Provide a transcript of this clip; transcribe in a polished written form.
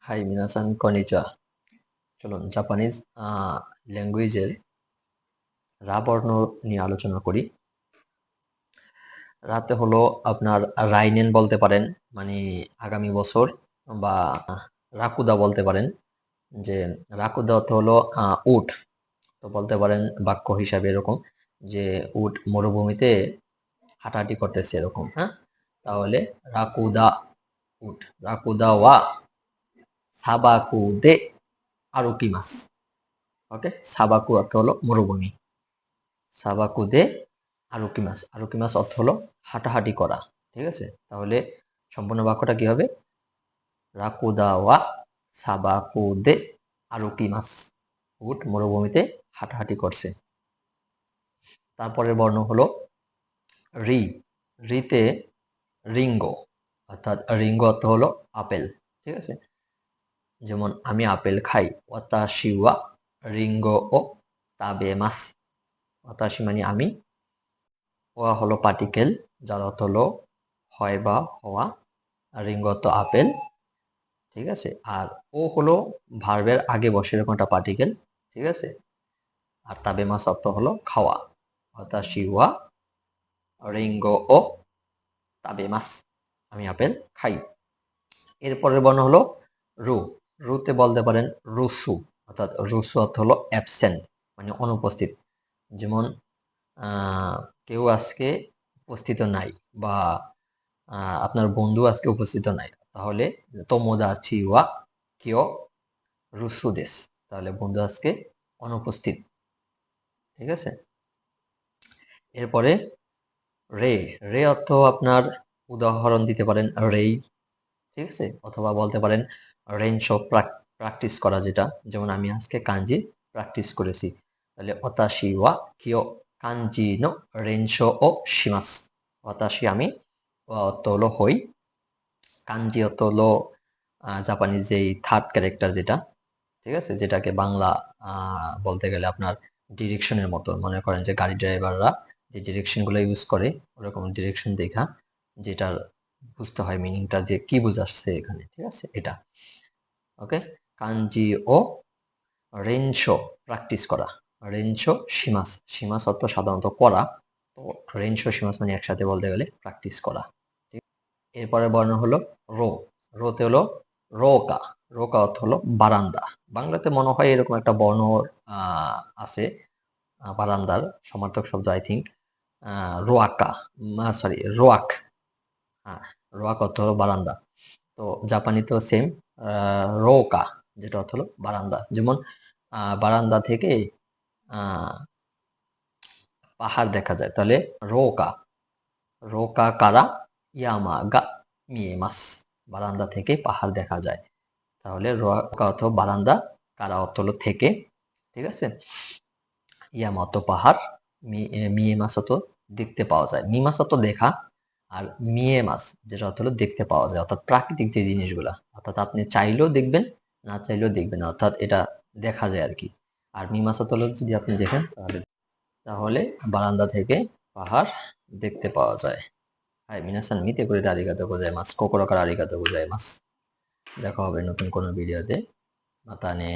High মিনাসান কনিচা। চলুন Japanese ল্যাঙ্গুয়েজের রা বর্ণ নিয়ে আলোচনা করি। রাতে হলো আপনার রাইনেন বলতে পারেন, মানে আগামী বছর, বা রাকুদা বলতে পারেন। যে রাকুদা অর্থ হলো উট। তো বলতে পারেন বাক্য হিসাবে এরকম যে উট মরুভূমিতে হাঁটাহাঁটি করতেছে এরকম, হ্যাঁ। তাহলে রাকুদা উট, রাকুদা ওয়া সাবাকু দে আরুকিমাস। ওকে, সাবাকু অর্থ হলো মরুভূমি, সাবাকু দে আরুকিমাস, আরুকিমাস অর্থ হলো হাঁটাহাঁটি করা। ঠিক আছে, তাহলে সম্পূর্ণ বাক্যটা কি হবে? রাকুদা ওয়া সাবাকু দে আরুকিমাস, উট মরুভূমিতে হাঁটাহাঁটি করছে। তারপরের বর্ণ হলো রি। রিতে রিঙ্গো, অর্থাৎ রিঙ্গো অর্থ হলো আপেল। ঠিক আছে, যেমন আমি আপেল খাই। ওয়াতাশি ওয়া রিঙ্গো ও তাবেমাস। ওয়াতাশি মানে আমি, ওয়া হলো পার্টিকেল যার অর্থ হলো হয় বা হওয়া, আর রিঙ্গো অর্থ আপেল। ঠিক আছে, আর ও হলো ভার্বের আগে বসে এরকম একটা পার্টিকেল। ঠিক আছে, আর তাবেমাস অর্থ হলো খাওয়া। ওয়াতাশি ওয়া রিঙ্গো ও তাবেমাস, আমি আপেল খাই। এরপরের বর্ণ হলো রু। রুতে বলতে পারেন রুসু, অর্থাৎ রুসু অর্থ হলো অ্যাবসেন্ট, মানে অনুপস্থিত। যেমন কেউ আজকে উপস্থিত নাই, বা আপনার বন্ধু আজকে উপস্থিত নাই, তাহলে তোমোদাচি ওয়া কিও রুসু দেস, তাহলে বন্ধু আজকে অনুপস্থিত। ঠিক আছে, এরপরে রে। রে অর্থ আপনার উদাহরণ দিতে পারেন রেই। ঠিক আছে, অথবা বলতে পারেন রেনশো, প্র্যাকটিস করা যেটা। যেমন আমি আজকে কাঞ্জি প্র্যাকটিস করেছি, তাহলে ওতাশি ওয়া কিও কাঞ্জি নো রেনশো ও শিমাস। ওতাশি আমি, অর্থ হলো হই, কাঞ্জি অর্থ হলো জাপানিজ যেই থার্ড ক্যারেক্টার যেটা। ঠিক আছে, যেটাকে বাংলা বলতে গেলে আপনার ডিরেকশনের মতো। মনে করেন যে গাড়ি ড্রাইভাররা যে ডিরেকশন গুলো ইউজ করে, ওরকম ডিরেকশন দেখা যেটার বুঝতে হয় মিনিংটা, যে কি বুঝাচ্ছে এখানে। ঠিক আছে, এটা ওকে। কাঞ্জি ও রেনশো, প্র্যাকটিস করা। রেনশো শিমাস, শিমাস অর্থ সাধারণত করা, তো রেনশো শিমাস মানে একসাথে বলতে গেলে প্র্যাকটিস করা। এরপরে বর্ণ হলো রো। রোতে হলো রোকা। রোকা অর্থ হলো বারান্দা। বাংলাতে মনে হয় এরকম একটা বর্ণ আছে, বারান্দার সমার্থক শব্দ, আই থিঙ্ক রোয়াকা, সরি রোয়াক। হ্যাঁ, রোয়াক অর্থ হলো বারান্দা। তো জাপানিতেও সেম, রোকা, যেটা অর্থ হলো বারান্দা। যেমন বারান্দা থেকে পাহাড় দেখা যায়, তাহলে রোকা, রোকা কারা ইয়ামা গা মিয়েমাস, বারান্দা থেকে পাহাড় দেখা যায়। তাহলে রোকা অর্থ বারান্দা, কারা অর্থ হলো থেকে। ঠিক আছে, ইয়ামা অর্থ পাহাড়, মিয়েমাস অর্থ দেখতে পাওয়া যায়। মিমাস অর্থ দেখা, আর মিয়েমাস যেটা অর্থ হলো দেখতে পাওয়া যায়, অর্থাৎ প্রাকৃতিক যে জিনিসগুলা, অর্থাৎ আপনি চাইলেও দেখবেন, না চাইলেও দেখবেন, অর্থাৎ এটা দেখা যায় আর কি। আর মিমাস অর্থ হলো যদি আপনি দেখেন তাহলে বারান্দা থেকে পাহাড় দেখতে পাওয়া যায়। হাই মিনাসান মিতে করে আরিগাতো গোজাইমাস, কোকোরো কারা আরিগাতো গোজাইমাস। দেখা হবে নতুন কোনো ভিডিওতে। মাতানে।